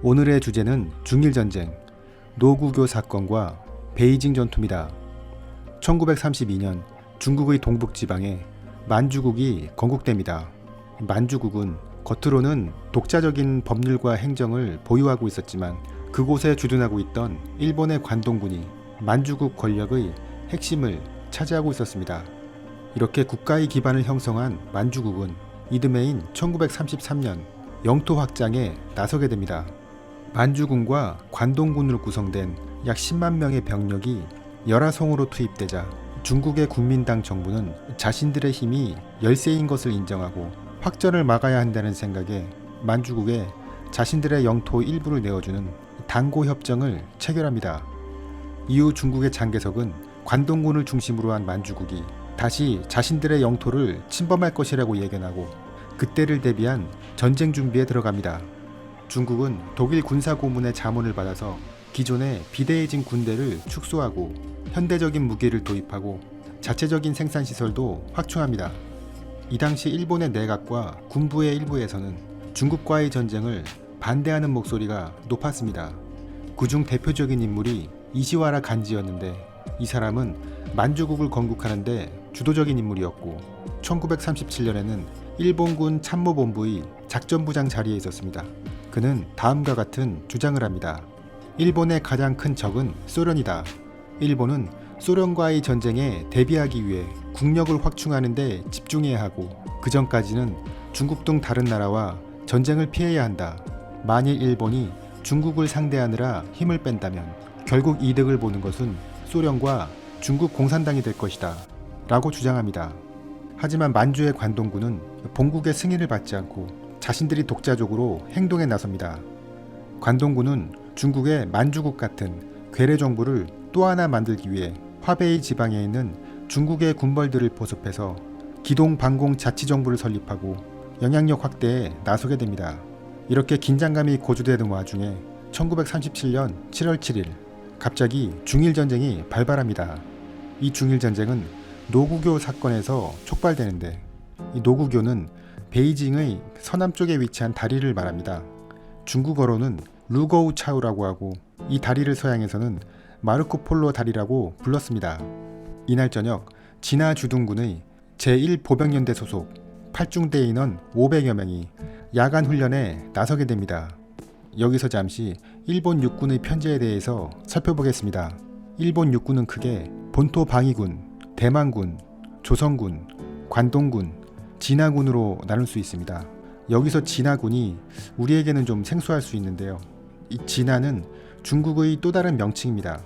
오늘의 주제는 중일전쟁, 노구교 사건과 베이징 전투입니다. 1932년 중국의 동북지방에 만주국이 건국됩니다. 만주국은 겉으로는 독자적인 법률과 행정을 보유하고 있었지만 그곳에 주둔하고 있던 일본의 관동군이 만주국 권력의 핵심을 차지하고 있었습니다. 이렇게 국가의 기반을 형성한 만주국은 이듬해인 1933년 영토 확장에 나서게 됩니다. 만주군과 관동군으로 구성된 약 10만 명의 병력이 열화성으로 투입되자 중국의 국민당 정부는 자신들의 힘이 열세인 것을 인정하고 확전을 막아야 한다는 생각에 만주국에 자신들의 영토 일부를 내어주는 당고협정을 체결합니다. 이후 중국의 장개석은 관동군을 중심으로 한 만주국이 다시 자신들의 영토를 침범할 것이라고 예견하고 그때를 대비한 전쟁 준비에 들어갑니다. 중국은 독일 군사고문의 자문을 받아서 기존의 비대해진 군대를 축소하고 현대적인 무기를 도입하고 자체적인 생산시설도 확충합니다. 이 당시 일본의 내각과 군부의 일부에서는 중국과의 전쟁을 반대하는 목소리가 높았습니다. 그중 대표적인 인물이 이시와라 간지였는데 이 사람은 만주국을 건국하는데 주도적인 인물이었고 1937년에는 일본군 참모본부의 작전부장 자리에 있었습니다. 그는 다음과 같은 주장을 합니다. 일본의 가장 큰 적은 소련이다. 일본은 소련과의 전쟁에 대비하기 위해 국력을 확충하는 데 집중해야 하고 그 전까지는 중국 등 다른 나라와 전쟁을 피해야 한다. 만일 일본이 중국을 상대하느라 힘을 뺀다면 결국 이득을 보는 것은 소련과 중국 공산당이 될 것이다. 라고 주장합니다. 하지만 만주의 관동군은 본국의 승인을 받지 않고 자신들이 독자적으로 행동에 나섭니다. 관동군은 중국의 만주국 같은 괴뢰 정부를 또 하나 만들기 위해 화베이 지방에 있는 중국의 군벌들을 보습해서 기동방공 자치정부를 설립하고 영향력 확대에 나서게 됩니다. 이렇게 긴장감이 고조되는 와중에 1937년 7월 7일 갑자기 중일전쟁이 발발합니다. 이 중일전쟁은 노구교 사건에서 촉발되는데 이 노구교는 베이징의 서남쪽에 위치한 다리를 말합니다. 중국어로는 루거우 차우라고 하고 이 다리를 서양에서는 마르코폴로 다리라고 불렀습니다. 이날 저녁 진화 주둔군의 제1보병연대 소속 8중대 인원 500여 명이 야간 훈련에 나서게 됩니다. 여기서 잠시 일본 육군의 편제에 대해서 살펴보겠습니다. 일본 육군은 크게 본토 방위군, 대만군, 조선군, 관동군, 진화군으로 나눌 수 있습니다. 여기서 진화군이 우리에게는 좀 생소할 수 있는데요. 이 진화는 중국의 또 다른 명칭입니다.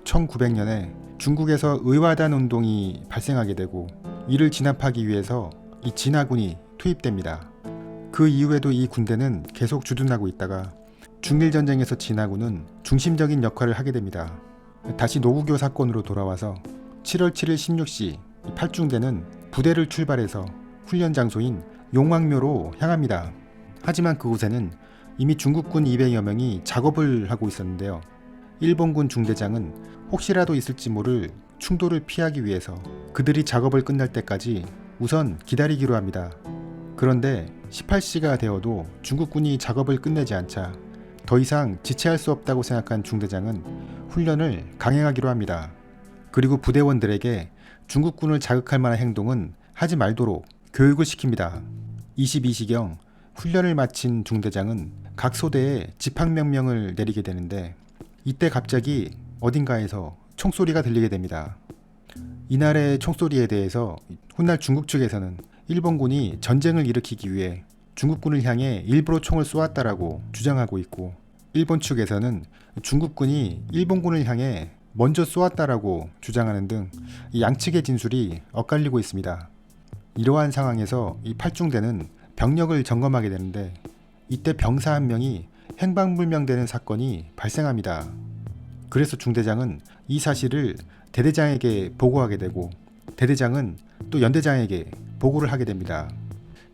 1900년에 중국에서 의화단 운동이 발생하게 되고 이를 진압하기 위해서 이 진화군이 투입됩니다. 그 이후에도 이 군대는 계속 주둔하고 있다가 중일전쟁에서 진화군은 중심적인 역할을 하게 됩니다. 다시 노구교 사건으로 돌아와서 7월 7일 16시 8중대는 부대를 출발해서 훈련 장소인 용왕묘로 향합니다. 하지만 그곳에는 이미 중국군 200여 명이 작업을 하고 있었는데요. 일본군 중대장은 혹시라도 있을지 모를 충돌을 피하기 위해서 그들이 작업을 끝날 때까지 우선 기다리기로 합니다. 그런데 18시가 되어도 중국군이 작업을 끝내지 않자 더 이상 지체할 수 없다고 생각한 중대장은 훈련을 강행하기로 합니다. 그리고 부대원들에게 중국군을 자극할 만한 행동은 하지 말도록 교육을 시킵니다. 22시경 훈련을 마친 중대장은 각 소대에 집합명령을 내리게 되는데 이때 갑자기 어딘가에서 총소리가 들리게 됩니다. 이날의 총소리에 대해서 훗날 중국 측에서는 일본군이 전쟁을 일으키기 위해 중국군을 향해 일부러 총을 쏘았다라고 주장하고 있고 일본 측에서는 중국군이 일본군을 향해 먼저 쏘았다라고 주장하는 등 양측의 진술이 엇갈리고 있습니다. 이러한 상황에서 이 8중대는 병력을 점검하게 되는데 이때 병사 한 명이 행방불명되는 사건이 발생합니다. 그래서 중대장은 이 사실을 대대장에게 보고하게 되고 대대장은 또 연대장에게 보고를 하게 됩니다.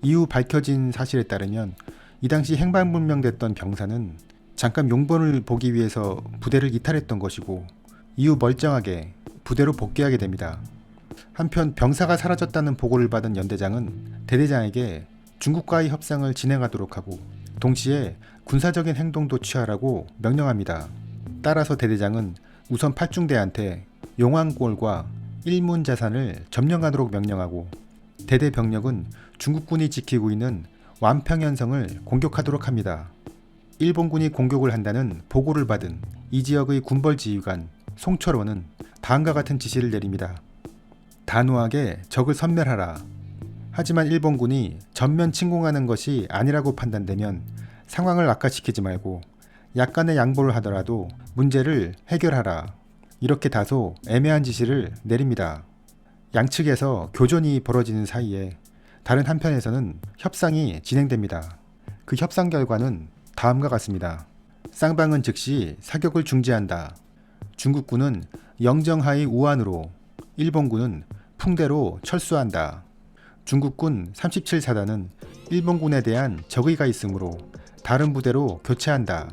이후 밝혀진 사실에 따르면 이 당시 행방불명됐던 병사는 잠깐 용본을 보기 위해서 부대를 이탈했던 것이고 이후 멀쩡하게 부대로 복귀하게 됩니다. 한편 병사가 사라졌다는 보고를 받은 연대장은 대대장에게 중국과의 협상을 진행하도록 하고 동시에 군사적인 행동도 취하라고 명령합니다. 따라서 대대장은 우선 팔중대한테 용왕골과 일문자산을 점령하도록 명령하고 대대 병력은 중국군이 지키고 있는 완평현성을 공격하도록 합니다. 일본군이 공격을 한다는 보고를 받은 이 지역의 군벌지휘관 송철호는 다음과 같은 지시를 내립니다. 단호하게 적을 섬멸하라. 하지만 일본군이 전면 침공하는 것이 아니라고 판단되면 상황을 악화시키지 말고 약간의 양보를 하더라도 문제를 해결하라. 이렇게 다소 애매한 지시를 내립니다. 양측에서 교전이 벌어지는 사이에 다른 한편에서는 협상이 진행됩니다. 그 협상 결과는 다음과 같습니다. 쌍방은 즉시 사격을 중지한다. 중국군은 영정하의 우한으로, 일본군은 풍대로 철수한다. 중국군 37사단은 일본군에 대한 적의가 있으므로 다른 부대로 교체한다.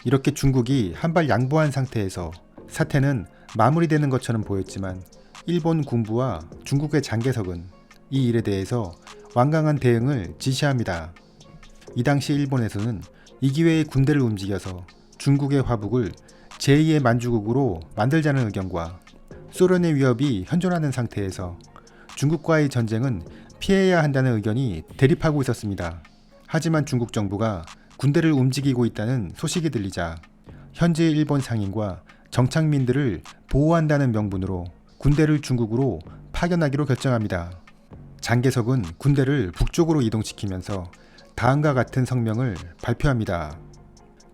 이렇게 중국이 한발 양보한 상태에서 사태는 마무리되는 것처럼 보였지만 일본 군부와 중국의 장개석은 이 일에 대해서 완강한 대응을 지시합니다. 이 당시 일본에서는 이 기회에 군대를 움직여서 중국의 화북을 제2의 만주국으로 만들자는 의견과 소련의 위협이 현존하는 상태에서 중국과의 전쟁은 피해야 한다는 의견이 대립하고 있었습니다. 하지만 중국 정부가 군대를 움직이고 있다는 소식이 들리자 현지 일본 상인과 정착민들을 보호한다는 명분으로 군대를 중국으로 파견하기로 결정합니다. 장개석은 군대를 북쪽으로 이동시키면서 다음과 같은 성명을 발표합니다.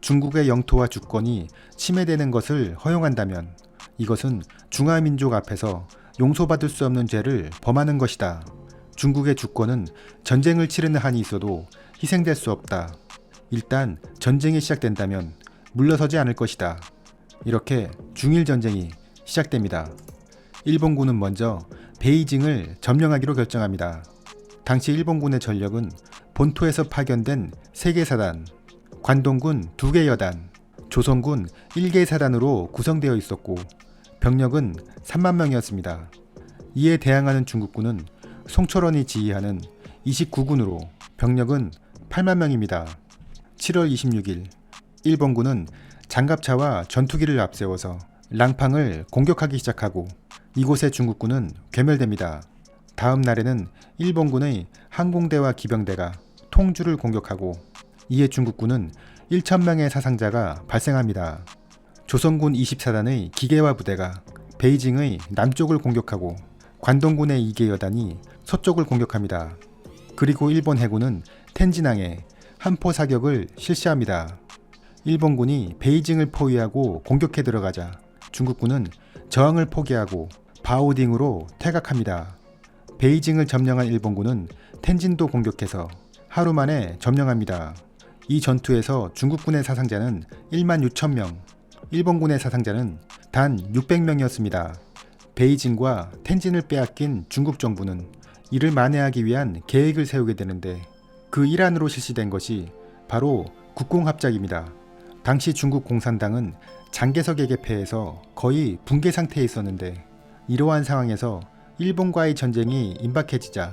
중국의 영토와 주권이 침해되는 것을 허용한다면 이것은 중화민족 앞에서 용서받을 수 없는 죄를 범하는 것이다. 중국의 주권은 전쟁을 치르는 한이 있어도 희생될 수 없다. 일단 전쟁이 시작된다면 물러서지 않을 것이다. 이렇게 중일전쟁이 시작됩니다. 일본군은 먼저 베이징을 점령하기로 결정합니다. 당시 일본군의 전력은 본토에서 파견된 3개 사단, 관동군 2개 여단, 조선군 1개 사단으로 구성되어 있었고 병력은 3만 명이었습니다. 이에 대항하는 중국군은 송철원이 지휘하는 29군으로 병력은 8만 명입니다. 7월 26일 일본군은 장갑차와 전투기를 앞세워서 랑팡을 공격하기 시작하고 이곳의 중국군은 괴멸됩니다. 다음 날에는 일본군의 항공대와 기병대가 통주를 공격하고 이에 중국군은 1,000명의 사상자가 발생합니다. 조선군 24단의 기계화 부대가 베이징의 남쪽을 공격하고 관동군의 2개 여단이 서쪽을 공격합니다. 그리고 일본 해군은 텐진항에 한포 사격을 실시합니다. 일본군이 베이징을 포위하고 공격해 들어가자 중국군은 저항을 포기하고 바오딩으로 퇴각합니다. 베이징을 점령한 일본군은 텐진도 공격해서 하루 만에 점령합니다. 이 전투에서 중국군의 사상자는 1만 6천 명, 일본군의 사상자는 단 600명이었습니다. 베이징과 텐진을 빼앗긴 중국 정부는 이를 만회하기 위한 계획을 세우게 되는데 그 일환으로 실시된 것이 바로 국공합작입니다. 당시 중국 공산당은 장개석에게 패해서 거의 붕괴 상태에 있었는데 이러한 상황에서 일본과의 전쟁이 임박해지자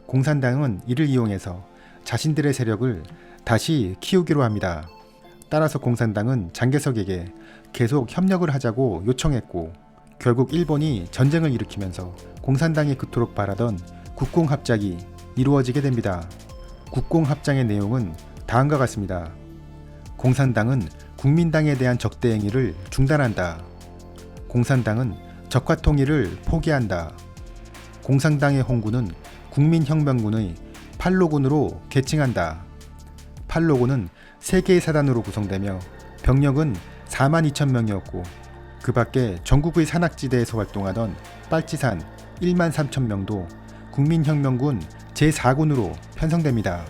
공산당은 이를 이용해서 자신들의 세력을 다시 키우기로 합니다. 따라서 공산당은 장개석에게 계속 협력을 하자고 요청했고 결국 일본이 전쟁을 일으키면서 공산당이 그토록 바라던 국공합작이 이루어지게 됩니다. 국공합작의 내용은 다음과 같습니다. 공산당은 국민당에 대한 적대 행위를 중단한다. 공산당은 적화통일을 포기한다. 공산당의 홍구는 국민혁명군의 팔로군으로 계칭한다. 팔로군은 3개의 사단으로 구성되며 병력은 4만 2천 명이었고 그 밖에 전국의 산악지대에서 활동하던 빨치산 1만 3천 명도 국민혁명군 제4군으로 편성됩니다.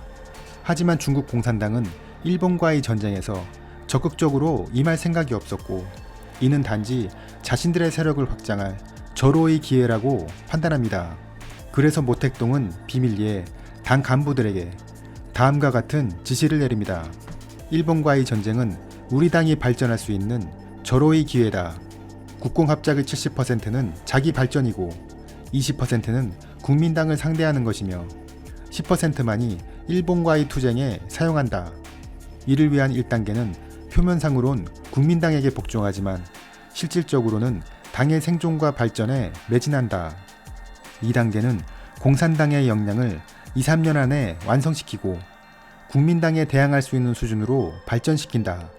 하지만 중국 공산당은 일본과의 전쟁에서 적극적으로 임할 생각이 없었고 이는 단지 자신들의 세력을 확장할 절호의 기회라고 판단합니다. 그래서 모택동은 비밀리에 당 간부들에게 다음과 같은 지시를 내립니다. 일본과의 전쟁은 우리 당이 발전할 수 있는 절호의 기회다. 국공합작의 70%는 자기 발전이고 20%는 국민당을 상대하는 것이며 10%만이 일본과의 투쟁에 사용한다. 이를 위한 1단계는 표면상으론 국민당에게 복종하지만 실질적으로는 당의 생존과 발전에 매진한다. 2단계는 공산당의 역량을 2, 3년 안에 완성시키고 국민당에 대항할 수 있는 수준으로 발전시킨다.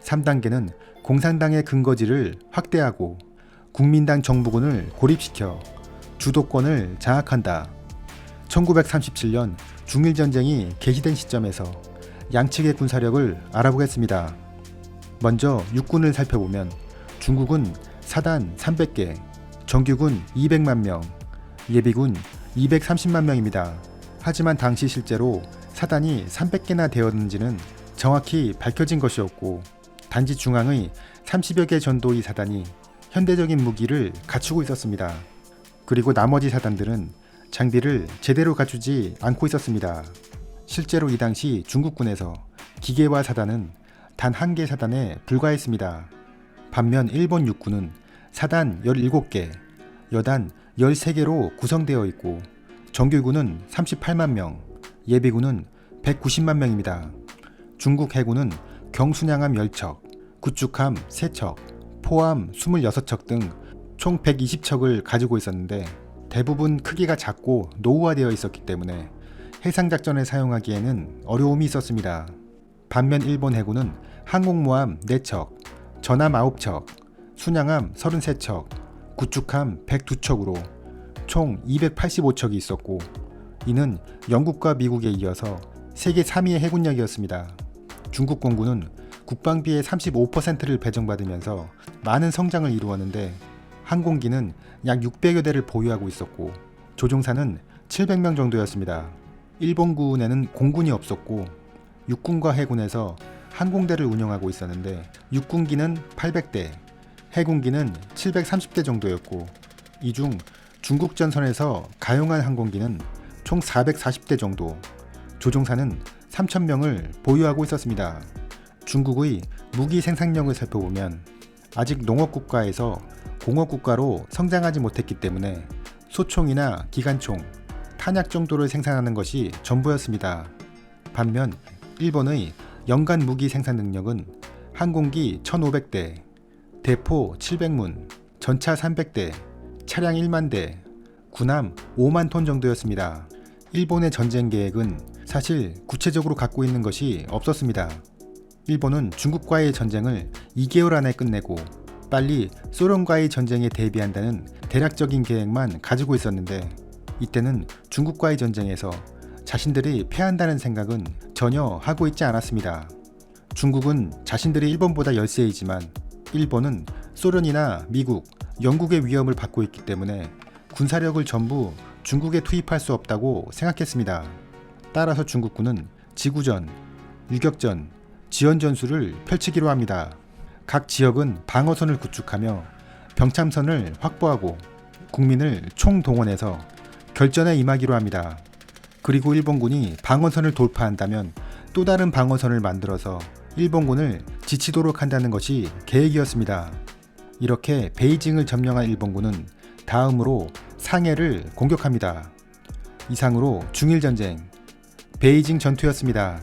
3단계는 공산당의 근거지를 확대하고 국민당 정부군을 고립시켜 주도권을 장악한다. 1937년 중일전쟁이 개시된 시점에서 양측의 군사력을 알아보겠습니다. 먼저 육군을 살펴보면 중국은 사단 300개, 정규군 200만 명, 예비군 230만 명입니다. 하지만 당시 실제로 사단이 300개나 되었는지는 정확히 밝혀진 것이 없고 단지 중앙의 30여 개 전도의 사단이 현대적인 무기를 갖추고 있었습니다. 그리고 나머지 사단들은 장비를 제대로 갖추지 않고 있었습니다. 실제로 이 당시 중국군에서 기계화 사단은 단 한 개 사단에 불과했습니다. 반면 일본 육군은 사단 17개, 여단 13개로 구성되어 있고 정규군은 38만 명, 예비군은 190만 명입니다. 중국 해군은 경순양함 10척, 구축함 3척, 포함 26척 등 총 120척을 가지고 있었는데 대부분 크기가 작고 노후화되어 있었기 때문에 해상작전에 사용하기에는 어려움이 있었습니다. 반면 일본 해군은 항공모함 4척, 전함 9척, 순양함 33척, 구축함 102척으로 총 285척이 있었고 이는 영국과 미국에 이어서 세계 3위의 해군력이었습니다. 중국 공군은 국방비의 35%를 배정받으면서 많은 성장을 이루었는데 항공기는 약 600여 대를 보유하고 있었고 조종사는 700명 정도였습니다. 일본군에는 공군이 없었고 육군과 해군에서 항공대를 운영하고 있었는데 육군기는 800대, 해군기는 730대 정도였고 이 중 중국전선에서 가용한 항공기는 총 440대 정도, 조종사는 3,000명을 보유하고 있었습니다. 중국의 무기 생산력을 살펴보면 아직 농업국가에서 공업국가로 성장하지 못했기 때문에 소총이나 기관총, 탄약 정도를 생산하는 것이 전부였습니다. 반면 일본의 연간 무기 생산 능력은 항공기 1,500대, 대포 700문, 전차 300대, 차량 1만 대, 군함 5만 톤 정도였습니다. 일본의 전쟁 계획은 사실 구체적으로 갖고 있는 것이 없었습니다. 일본은 중국과의 전쟁을 2개월 안에 끝내고 빨리 소련과의 전쟁에 대비한다는 대략적인 계획만 가지고 있었는데 이때는 중국과의 전쟁에서 자신들이 패한다는 생각은 전혀 하고 있지 않았습니다. 중국은 자신들이 일본보다 열세이지만 일본은 소련이나 미국, 영국의 위협을 받고 있기 때문에 군사력을 전부 중국에 투입할 수 없다고 생각했습니다. 따라서 중국군은 지구전, 유격전, 지연전술을 펼치기로 합니다. 각 지역은 방어선을 구축하며 병참선을 확보하고 국민을 총동원해서 결전에 임하기로 합니다. 그리고 일본군이 방어선을 돌파한다면 또 다른 방어선을 만들어서 일본군을 지치도록 한다는 것이 계획이었습니다. 이렇게 베이징을 점령한 일본군은 다음으로 상해를 공격합니다. 이상으로 중일전쟁, 베이징 전투였습니다.